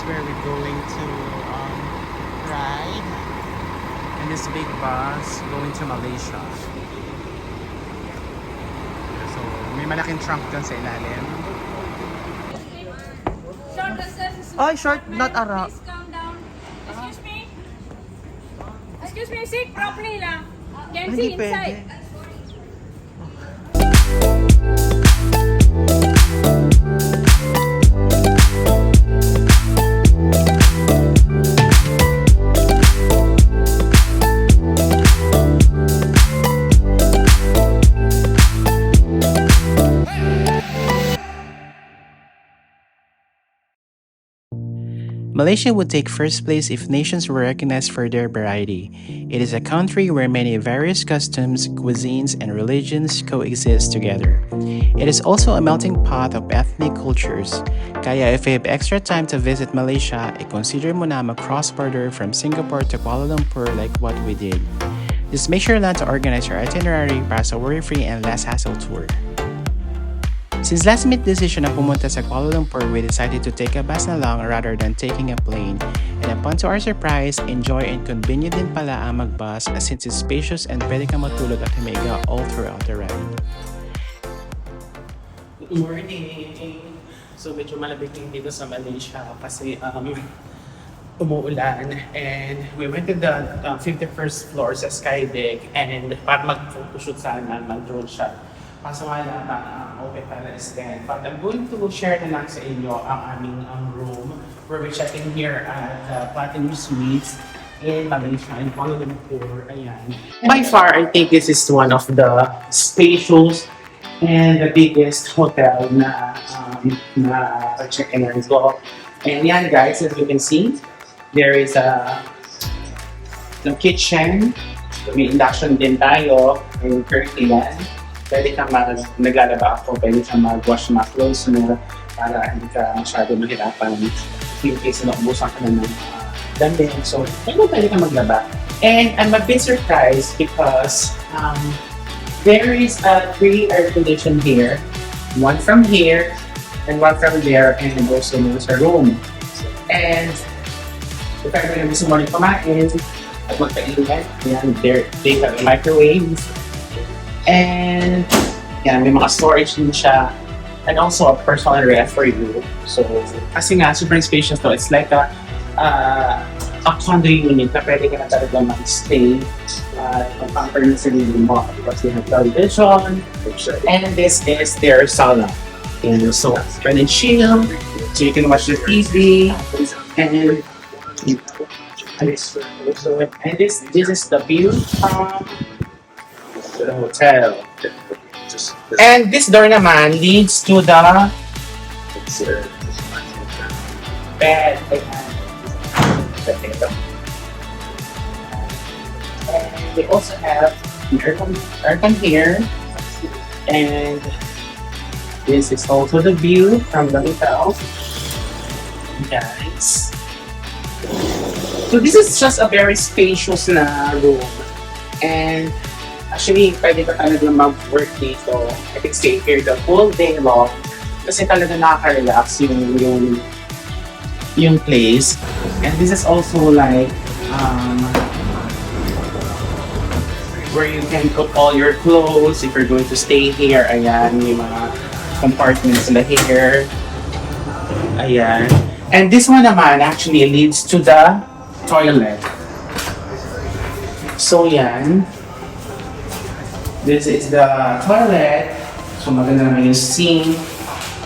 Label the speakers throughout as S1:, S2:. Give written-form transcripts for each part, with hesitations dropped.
S1: where we're going to ride. And this big bus going to Malaysia. So, may malaking trunk dyan sa ilalim.
S2: Short distance.
S1: Oh, short, not around.
S2: Please calm down. Excuse me. Excuse me, sit properly lang. Can see inside.
S1: Malaysia would take first place if nations were recognized for their variety. It is a country where many various customs, cuisines, and religions coexist together. It is also a melting pot of ethnic cultures. Kaya if you have extra time to visit Malaysia, i-consider mo na mag-cross-border from Singapore to Kuala Lumpur like what we did. Just make sure lang to organize your itinerary para sa worry-free and less hassle tour. Since last minute decision na pumunta sa Kuala Lumpur, we decided to take a bus na lang rather than taking a plane. And upon to our surprise, enjoy and convenient din pala ang mag-bus since it's spacious and pwede ka matulog at humiga all throughout the ride. Good morning! So medyo malabig din dito sa Malaysia kasi umuulan and we went to the 51st floor sa Skydeck and para mag-photoshoot sana, mag-drone shot. Kaso nga lang, open pala is 10. But I'm going to share na lang sa inyo ang aming room where we're checking here at Platinum Suites in Malaysia, in Kuala Lumpur. Ayan. By far, I think this is one of the spacious and the biggest hotel na check-in ko. And yan guys, as you can see, there is the kitchen. May induction din tayo and currently yan. Pwede kang naglalaba ako, pwede kang mag-wash mga clothes mo para hindi ka masyado mahirapan in case na naubusan ka na ng damit. So, pwede kang maglaba. And I'm a bit surprised because there is a 3 air condition here, one from here, and one from there, and also sa room. And if I'm going to gusto mo rin kumain at magpaingat, they have a microwave. And yan, may mga storage din siya and also a personal ref for you. So, kasi nga, super spacious to. It's like a condo unit na pwede ka na talaga mag-stay pang-pamper na sa sarili mo because they have television and this is their sauna. And so, pwede chill, so you can watch the TV and this is the view from the hotel. And this door naman leads to the bed. And they also have aircon here. And this is also the view from the hotel. Guys. So this is just a very spacious na room. And actually, pwede ka talaga mag-work dito. I can stay here the whole day long kasi talaga nakaka-relax yung place. And this is also like where you can put all your clothes if you're going to stay here. Ayan, yung mga compartments na here. Ayan. And this one naman actually leads to the toilet. So yan. This is the toilet. So maganda naman yung sink.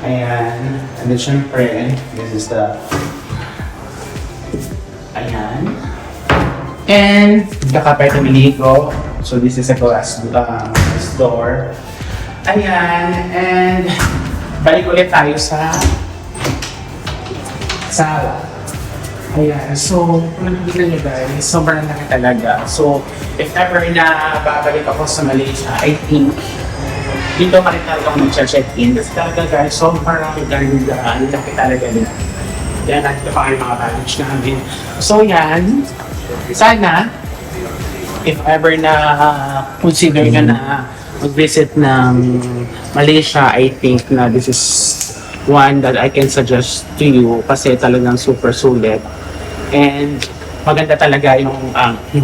S1: Ayan. And then syempre, this is the... Ayan. And kakapay na miligo. So this is a glass door. Ayan. And balik ulit tayo sa sala. Ayan. So, kung nakikita nyo guys, sobrang laki talaga. So, if ever na babalik ako sa Malaysia, I think dito pa rin talaga ako mag-check-in. Kasi talaga guys, sobrang ganda. Ang laki talaga nila. Yan, nakita pa kayo mga baggage namin. So, yan. Sana, if ever na consider ka na mag-visit ng Malaysia, I think na this is one that I can suggest to you kasi talagang super sulit. And maganda talaga yung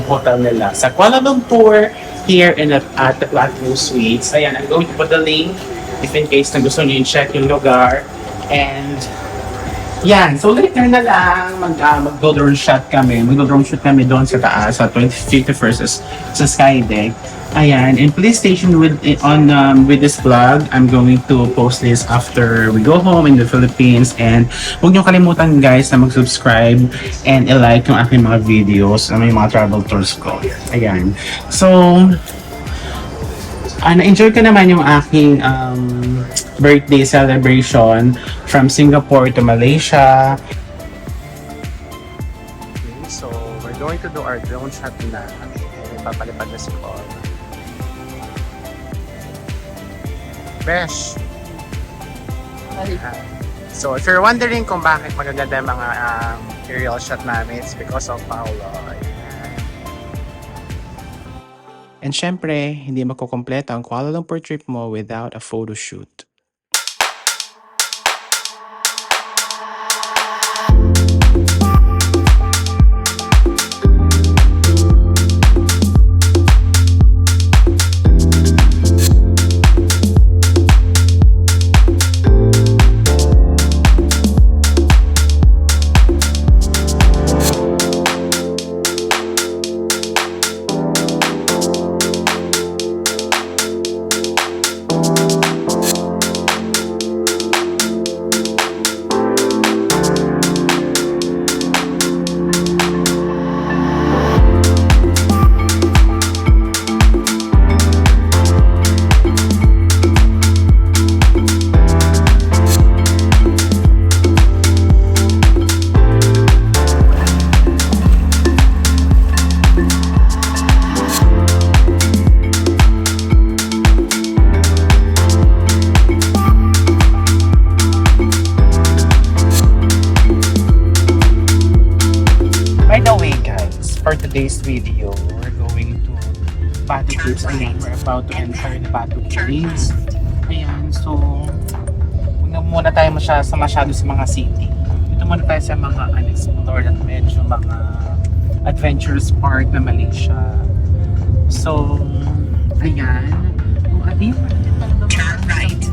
S1: hotel nila. Sa Kuala Lumpur, here at the Batu Suites. Ayan, I'm going to put the link if in case na gusto niyo i-check yung lugar. And yan, so later na lang mag-drone shot kami. Mag-drone shoot kami doon sa taas, sa 51st sa Skydeck. Ayan, and please stay tuned with this vlog. I'm going to post this after we go home in the Philippines. And huwag niyo kalimutan guys na mag-subscribe and i-like yung aking mga videos na may mga travel tours ko. Ayan. So, na-enjoy ko naman yung aking birthday celebration from Singapore to Malaysia. Okay, so we're going to do our drone shot na. Papalipad na si Paul. Besh! So if you're wondering kung bakit magaganda yung mga aerial shot namin, it's because of Paolo. And syempre, hindi makukumpleto ang Kuala Lumpur trip mo without a photo shoot. By the way guys, for today's video, we're going to Batu Caves. Ayan, we're about to enter the Batu Caves. Ayan, so huwag na muna tayo masyado sa mga city. Dito muna tayo sa mga unexplored at medyo mga adventurous part na Malaysia. So, ayan. Kung atin pa rin talaga mga right.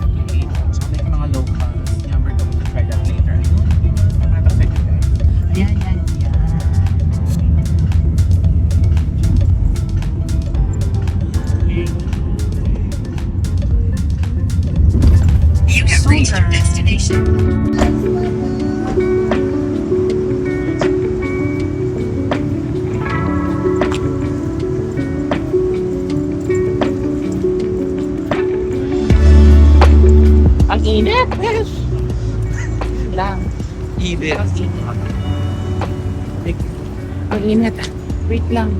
S1: So, like mga locals. Yeah, we're going to try that later. Ayan, ayan.
S3: You have reached your destination.
S1: Ang init! Lang.
S4: Init.
S1: Ang init. Wait lang.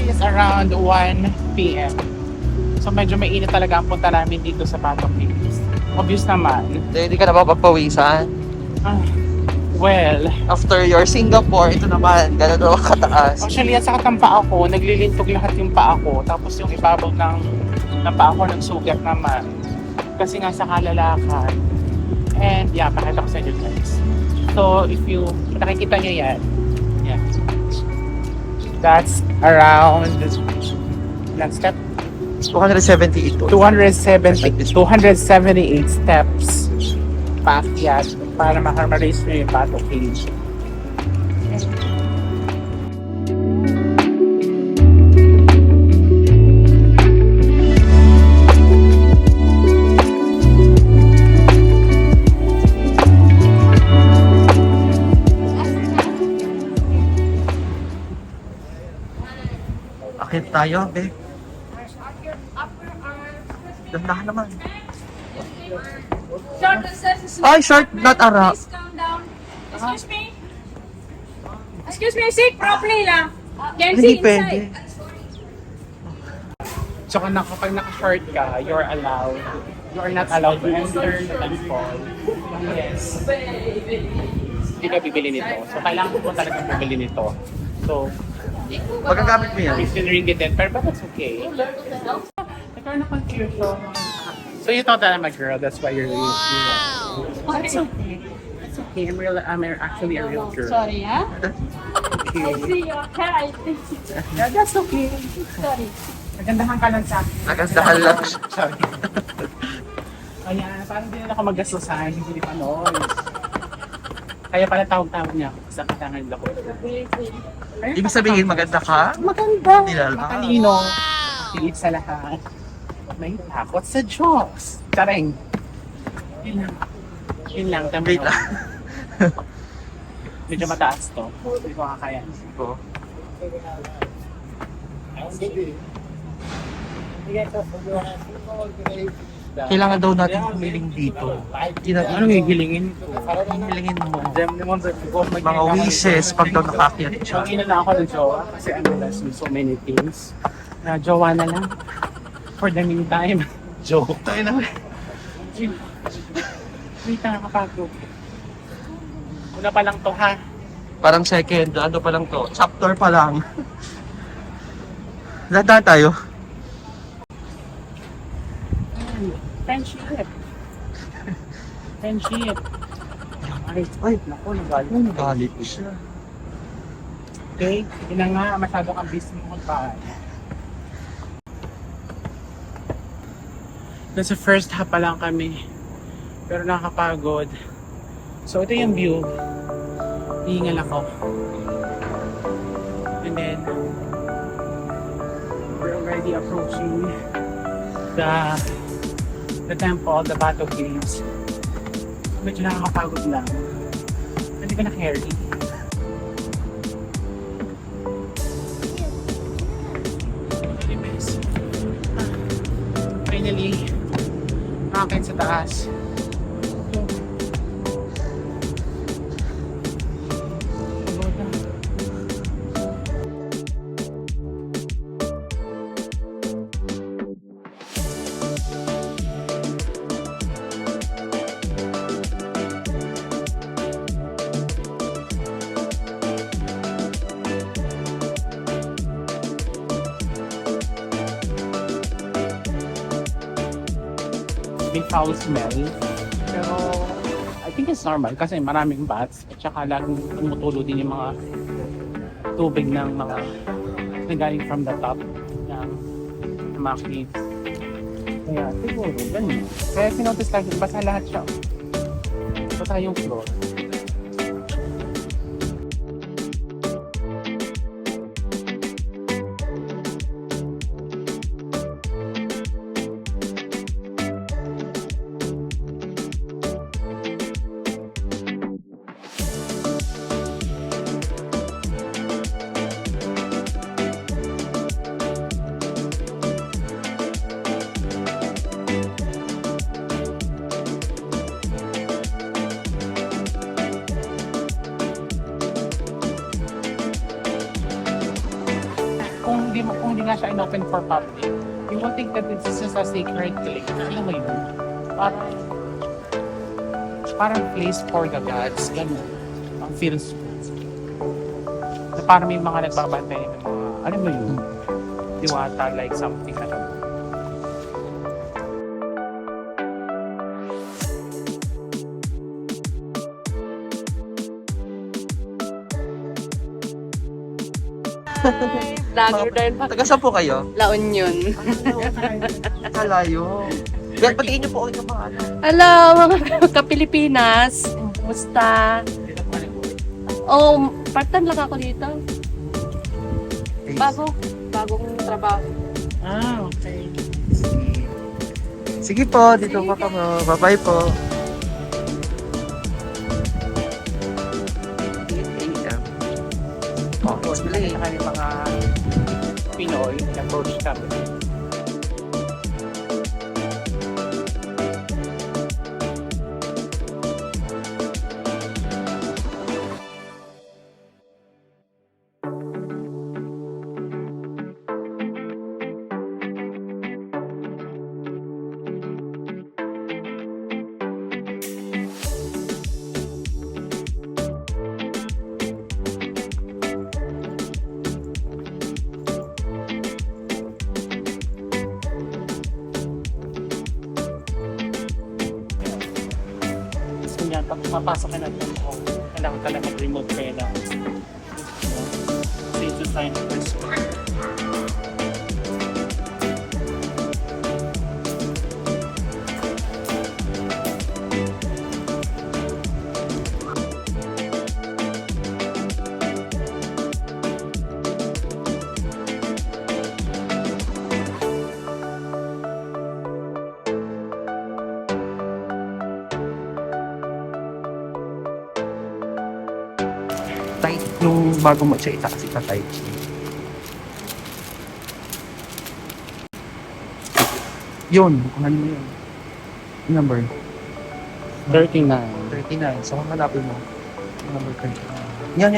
S1: It's around 1 p.m. So medyo may init talaga ang punta namin dito sa Batu Caves. Obvious naman.
S4: Hindi ka na ba papawisan?
S1: Ah, well,
S4: After your Singapore, ito naman, gano'n naman kataas.
S1: actually at sa katampa ako, naglilintog lahat yung paa ko. Tapos yung ibabaw ng paa ko nagsugat naman. Kasi nga sa kalalakad. And yeah, pakita ko sa inyo guys. So if you, nakikita nyo yan. Yeah. That's around, ilang step?
S4: 278.
S1: 278 steps paakyat para makarmaris nyo yung Batu Caves.
S4: Akit tayo, be. Dandahan naman.
S2: Short recess.
S4: Ay, short, not ara.
S2: Please calm down. Excuse me. Excuse me, sit properly lang. Can
S4: Hindi
S2: see
S4: pwede.
S2: inside.
S1: So kapag naka-short ka, you're allowed. You are not allowed to enter the temple. Yes. Hindi ka bibili nito. So kailangan mo talagang bibili nito. So,
S4: Magagamit mo yan.
S1: 15 ringgit din, pero that's okay. Nagkaroon ng confusion. So So you thought that I'm a girl, that's why you're wow. It's okay. It's okay. I'm actually a real girl.
S2: Sorry, ha?
S1: Okay.
S2: I see your hair, I think.
S1: Yeah, that's okay.
S2: Sorry.
S1: Nagandahan ka lang sa akin.
S4: Nagandahan lang siya.
S1: Sorry. Ayan, parang hindi na ako magastusan, hindi pa noise. Kaya pala tawag-tawag niya ako sa katangan ako.
S4: Ibig sabihin, maganda ka?
S1: Maganda.
S4: Nilala.
S1: Matalino. Pilit sa lahat. May takot sa jokes. Tsareng. Yun lang. Yun lang. Tama
S4: Wait
S1: mo.
S4: lang.
S1: Medyo mataas to. Hindi ko kakaya.
S4: Oo. Kailangan daw natin humiling dito.
S1: Anong hihilingin ko?
S4: Humilingin mo. Mga wishes pag daw nakakyat siya.
S1: Pag ina na ako ng jowa kasi ano na so many things. Na jowa na lang. For the meantime. Joke.
S4: Tayo na.
S1: Wait na nakapagod. Una pa lang to ha.
S4: Parang second, ano pa lang to? Chapter pa lang. Lada tayo.
S1: Friendship. Friendship. Ay, naku, nagalit.
S4: Galit siya.
S1: Okay, yun na nga, masyado kang busy mo magpaan. Nasa first half pa lang kami. Pero nakakapagod. So ito yung view. Hihingal ako. And then, we're already approaching the temple, the Batu caves. Medyo nakakapagod lang. Hindi ko na-carry. Finally, nakakain sa taas. May foul smell. Pero I think it's normal kasi maraming bats at saka laging tumutulo din yung mga tubig ng mga galing from the top ng mga caves. Kaya siguro, ganun. Kaya sinotice lang, basa lahat siya. Basa yung floor. Kung hindi nga siya in-open for public, you won't think that this is a sacred place. Alam mo yun? Parang place for the gods. Ganun. Ang feels na parang may mga nagbabantay ng mga, alam mo yun? Diwata, like something na lang.
S5: Vlogger din.
S4: Taga saan po kayo?
S5: La Union.
S4: Kalayo. Yan, patiin niyo po ulit yung mga ano.
S5: Hello, mga ka-Pilipinas. Kumusta? Oh, part-time lang ako dito. Bagong trabaho.
S1: Ah, okay.
S4: Sige po, dito pa kami. Bye-bye po. 8 a.m. Oh, it's late.
S1: Nakita yung mga Pinoy na approach kami. pag mapasok ka natin kung kailangan ka lang mag-remote pera. So, ito tayo na first one.
S4: Tight yung bago mo siya itaas tight. Yun, bukuhan mo yun. Yung number?
S1: 39.
S4: 39. So, kung hanapin mo. Yung number 39. Yan.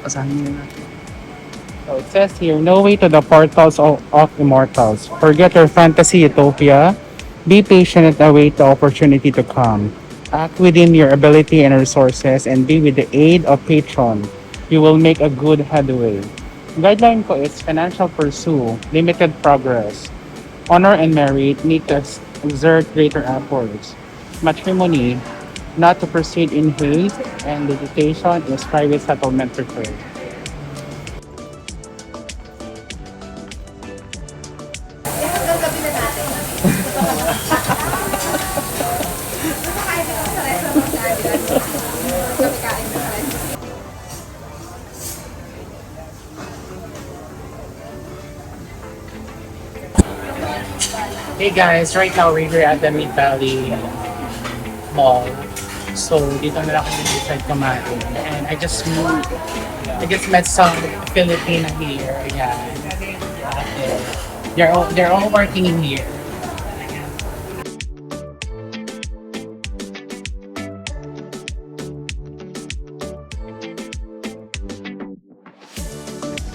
S4: Asahin nyo natin.
S1: So it says here, no way to the portals of immortals. Forget your fantasy utopia. Be patient and await the opportunity to come. Act within your ability and resources and be with the aid of patron. You will make a good headway. Guideline ko is financial pursuit, limited progress. Honor and merit need to exert greater efforts. Matrimony, not to proceed in haste, and dedication is private settlement preferred. Hey guys, right now we're here at the Mid Valley Mall. So dito na lang kami decide kumain. And I just met some Filipina here. Ayan. They're all working in here.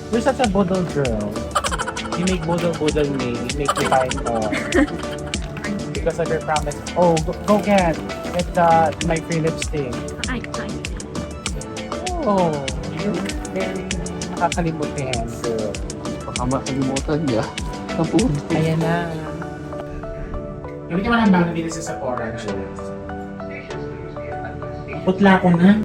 S1: You're such a bodol girl. You make bodol me. You make me buy more. Because of your promise. Oh, go get my free lipstick. Oh, you're very nakakalimutin, girl.
S4: Baka makalimutan niya. Napun.
S1: Ayan na. Hindi ka malambang na dito sa Sephora. Putla ko na.